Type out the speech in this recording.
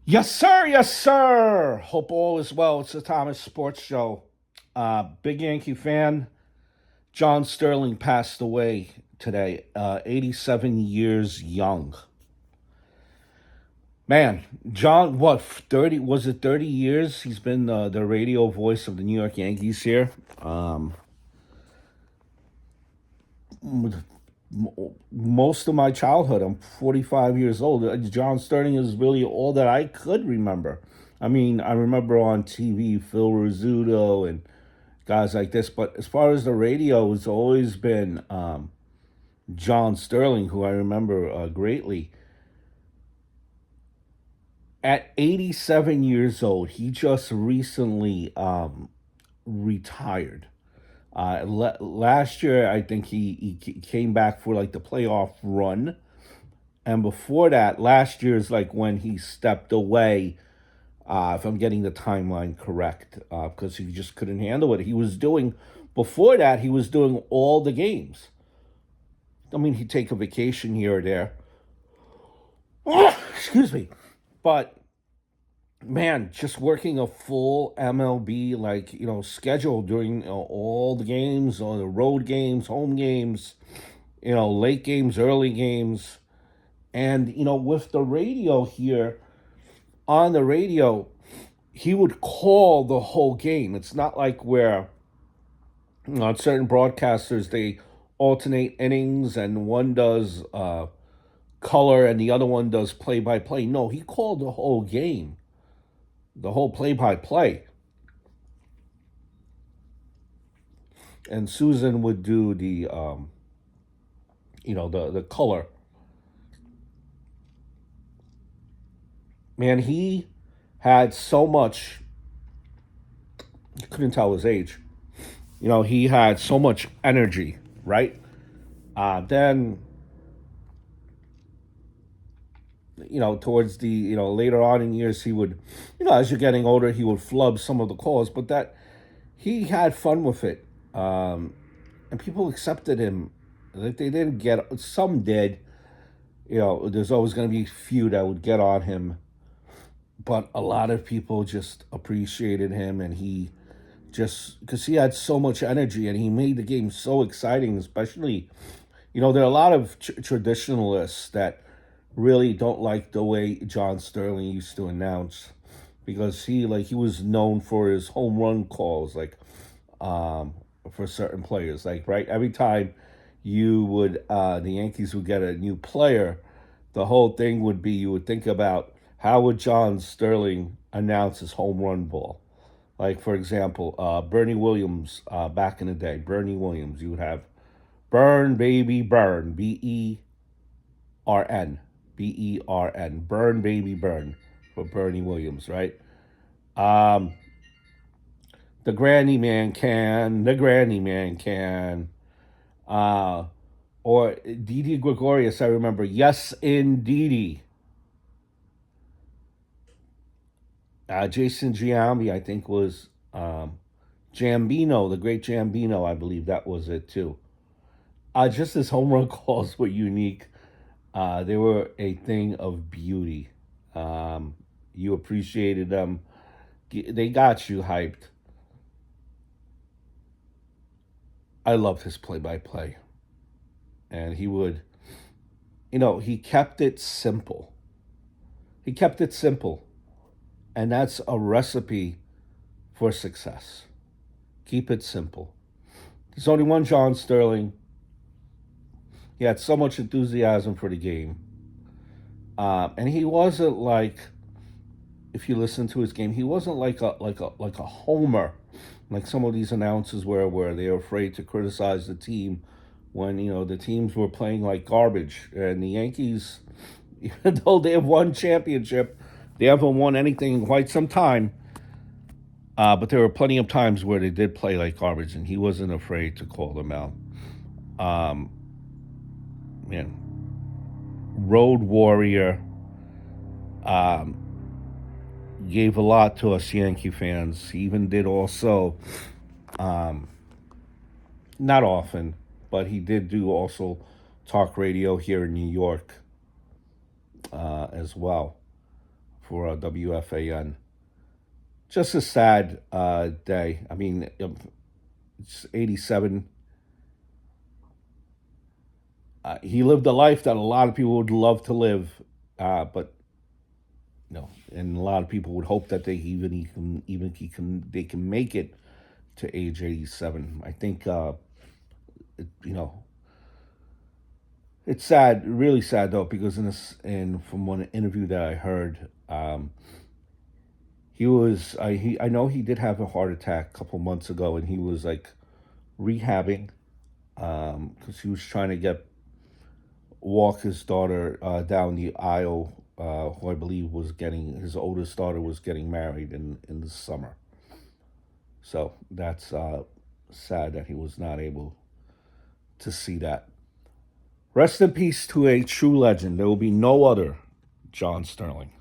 Yes, sir. Yes, sir. Hope all is well. It's the Thomas Sports Show. Big Yankee fan. John Sterling passed away today, 87 years young. Man, John, what, 30, was it 30 years? He's been the radio voice of the New York Yankees here. Um, Most of my childhood, I'm 45 years old. John Sterling is really all that I could remember. I mean, I remember on TV Phil Rizzuto and guys like this. But as far as the radio, it's always been John Sterling, who I remember greatly. At 87 years old, he just recently retired. Last year, I think he came back for like the playoff run. And before that, last year's like when he stepped away, if I'm getting the timeline correct, because he just couldn't handle it. He was doing, before that, he was doing all the games. I mean, he'd take a vacation here or there. Excuse me. But man, just working a full MLB schedule during all the games, all the road games, home games, late games, early games, and with the radio here, on the radio, he would call the whole game. It's not like where on certain broadcasters they alternate innings and one does color and the other one does play by play. No, he called the whole game, the whole play by play. And Susan would do the color. Man, he had so much. You couldn't tell his age. He had so much energy, right? Then towards the later on in years, he would, as you're getting older, he would flub some of the calls, but that he had fun with it, and people accepted him. Like they didn't get some did. There's always going to be a few that would get on him, but a lot of people just appreciated him, and he just because he had so much energy and he made the game so exciting, especially there are a lot of traditionalists that really don't like the way John Sterling used to announce because he was known for his home run calls, like um, for certain players. Like right, every time the Yankees would get a new player, the whole thing would be you would think about how would John Sterling announce his home run ball. Like for example, Bernie Williams back in the day, Bernie Williams, you would have burn baby burn, BERN, BERN, burn baby burn for Bernie Williams, right? Um, the granny man can, uh, or Didi Gregorius, I remember, yes, indeedy. Jason Giambi, I think, was Jambino, the great Jambino, I believe that was it too. Just his home run calls were unique. They were a thing of beauty. You appreciated them. They got you hyped. I loved his play by play. And he would, he kept it simple. He kept it simple. And that's a recipe for success. Keep it simple. There's only one John Sterling. He had so much enthusiasm for the game. And he wasn't like, if you listen to his game, he wasn't like a homer, like some of these announcers where they're afraid to criticize the team when the teams were playing like garbage. And the Yankees, even though they have won championship, they haven't won anything in quite some time. But there were plenty of times where they did play like garbage, and he wasn't afraid to call them out. Um, Man, road warrior. Um, Gave a lot to us Yankee fans. He even did also, um, not often, but he did do also talk radio here in New York as well. for WFAN. Just a sad day. I mean, it's 87. He lived a life that a lot of people would love to live, but no, and a lot of people would hope that they can make it to age 87. I think you know it's sad, really sad though, because from one interview that I heard, I know he did have a heart attack a couple months ago, and he was like rehabbing because he was trying to get walk his daughter down the aisle. Who I believe was getting his oldest daughter was getting married in the summer. So that's sad that he was not able to see that. Rest in peace to a true legend. There will be no other John Sterling.